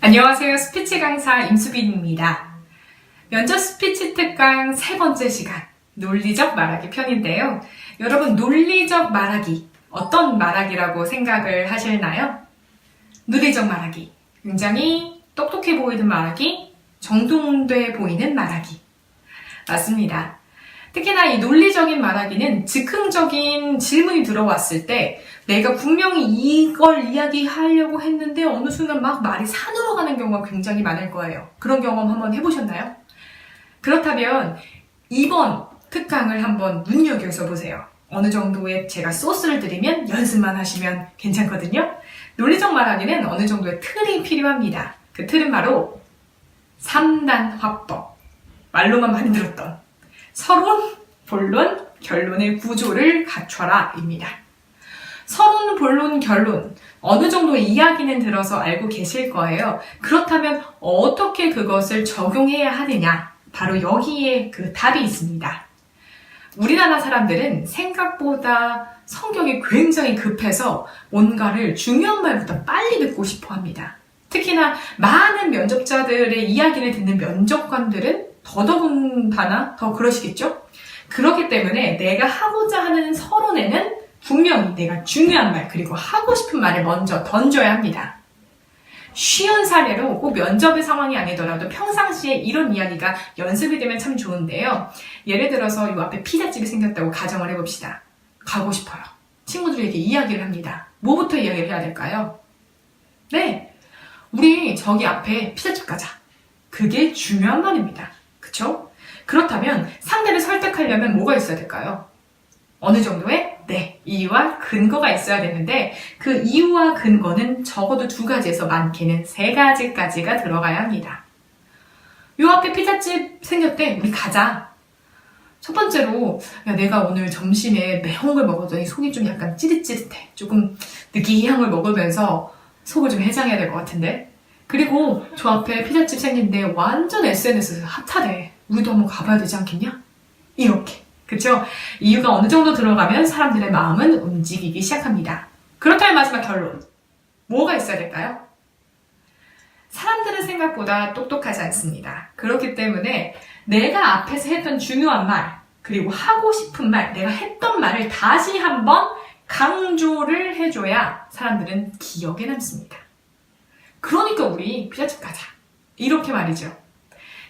안녕하세요. 스피치 강사 임수빈입니다. 면접 스피치 특강 세 번째 시간, 논리적 말하기 편인데요. 여러분, 논리적 말하기, 어떤 말하기라고 생각을 하시나요? 논리적 말하기, 굉장히 똑똑해 보이는 말하기, 정돈돼 보이는 말하기. 맞습니다. 특히나 이 논리적인 말하기는 즉흥적인 질문이 들어왔을 때 내가 분명히 이걸 이야기하려고 했는데 어느 순간 막 말이 산으로 가는 경우가 굉장히 많을 거예요. 그런 경험 한번 해보셨나요? 그렇다면 이번 특강을 한번 눈여겨서 보세요. 어느 정도의 제가 소스를 드리면 연습만 하시면 괜찮거든요. 논리적 말하기는 어느 정도의 틀이 필요합니다. 그 틀은 바로 3단 화법. 말로만 많이 들었던 서론, 본론, 결론의 구조를 갖춰라 입니다. 서론, 본론, 결론 어느 정도의 이야기는 들어서 알고 계실 거예요. 그렇다면 어떻게 그것을 적용해야 하느냐? 바로 여기에 그 답이 있습니다. 우리나라 사람들은 생각보다 성격이 굉장히 급해서 뭔가를 중요한 말보다 빨리 듣고 싶어 합니다. 특히나 많은 면접자들의 이야기를 듣는 면접관들은 더더군다나 더 그러시겠죠? 그렇기 때문에 내가 하고자 하는 서론에는 분명히 내가 중요한 말 그리고 하고 싶은 말을 먼저 던져야 합니다. 쉬운 사례로 꼭 면접의 상황이 아니더라도 평상시에 이런 이야기가 연습이 되면 참 좋은데요. 예를 들어서 이 앞에 피자집이 생겼다고 가정을 해봅시다. 가고 싶어요. 친구들에게 이야기를 합니다. 뭐부터 이야기를 해야 될까요? 네, 우리 저기 앞에 피자집 가자. 그게 중요한 말입니다. 그쵸? 그렇다면 상대를 설득하려면 뭐가 있어야 될까요? 어느 정도의 이유와 근거가 있어야 되는데 그 이유와 근거는 적어도 2가지에서 많게는 3가지까지가 들어가야 합니다. 요 앞에 피자집 생겼대. 우리 가자. 첫 번째로 야, 내가 오늘 점심에 매운 걸 먹었더니 속이 좀 약간 찌릿찌릿해. 조금 느끼한 걸 먹으면서 속을 좀 해장해야 될 것 같은데. 그리고 저 앞에 피자집 생긴데 완전 SNS에서 핫하대. 우리도 한번 가봐야 되지 않겠냐? 이렇게. 그쵸? 이유가 어느 정도 들어가면 사람들의 마음은 움직이기 시작합니다. 그렇다면 마지막 결론. 뭐가 있어야 될까요? 사람들은 생각보다 똑똑하지 않습니다. 그렇기 때문에 내가 앞에서 했던 중요한 말, 그리고 하고 싶은 말, 내가 했던 말을 다시 한번 강조를 해줘야 사람들은 기억에 남습니다. 그러니까 우리 피자집 가자. 이렇게 말이죠.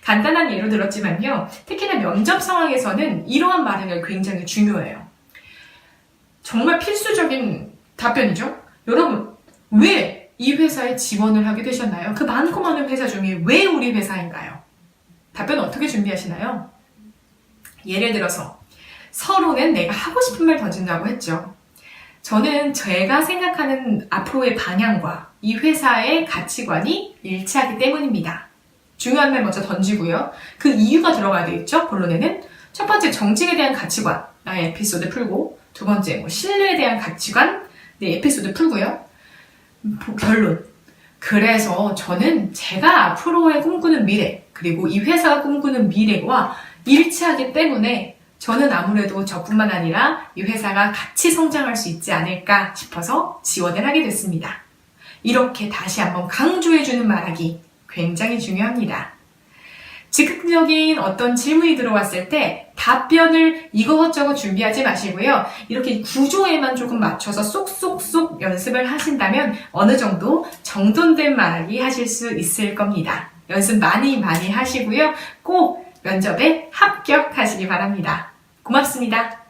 간단한 예로 들었지만요. 특히나 면접 상황에서는 이러한 말이 굉장히 중요해요. 정말 필수적인 답변이죠. 여러분, 왜 이 회사에 지원을 하게 되셨나요? 그 많고 많은 회사 중에 왜 우리 회사인가요? 답변 어떻게 준비하시나요? 예를 들어서 서론은 내가 하고 싶은 말 던진다고 했죠. 저는 제가 생각하는 앞으로의 방향과 이 회사의 가치관이 일치하기 때문입니다. 중요한 말 먼저 던지고요. 그 이유가 들어가야 되겠죠? 본론에는 첫 번째 정직에 대한 가치관, 나의 에피소드 풀고, 2번째 신뢰에 대한 가치관, 내 에피소드 풀고요. 결론. 그래서 저는 제가 앞으로의 꿈꾸는 미래, 그리고 이 회사가 꿈꾸는 미래와 일치하기 때문에 저는 아무래도 저뿐만 아니라 이 회사가 같이 성장할 수 있지 않을까 싶어서 지원을 하게 됐습니다. 이렇게 다시 한번 강조해주는 말하기 굉장히 중요합니다. 즉흥적인 어떤 질문이 들어왔을 때 답변을 이것저것 준비하지 마시고요. 이렇게 구조에만 조금 맞춰서 쏙쏙쏙 연습을 하신다면 어느 정도 정돈된 말하기 하실 수 있을 겁니다. 연습 많이 하시고요. 꼭 면접에 합격하시기 바랍니다. 고맙습니다.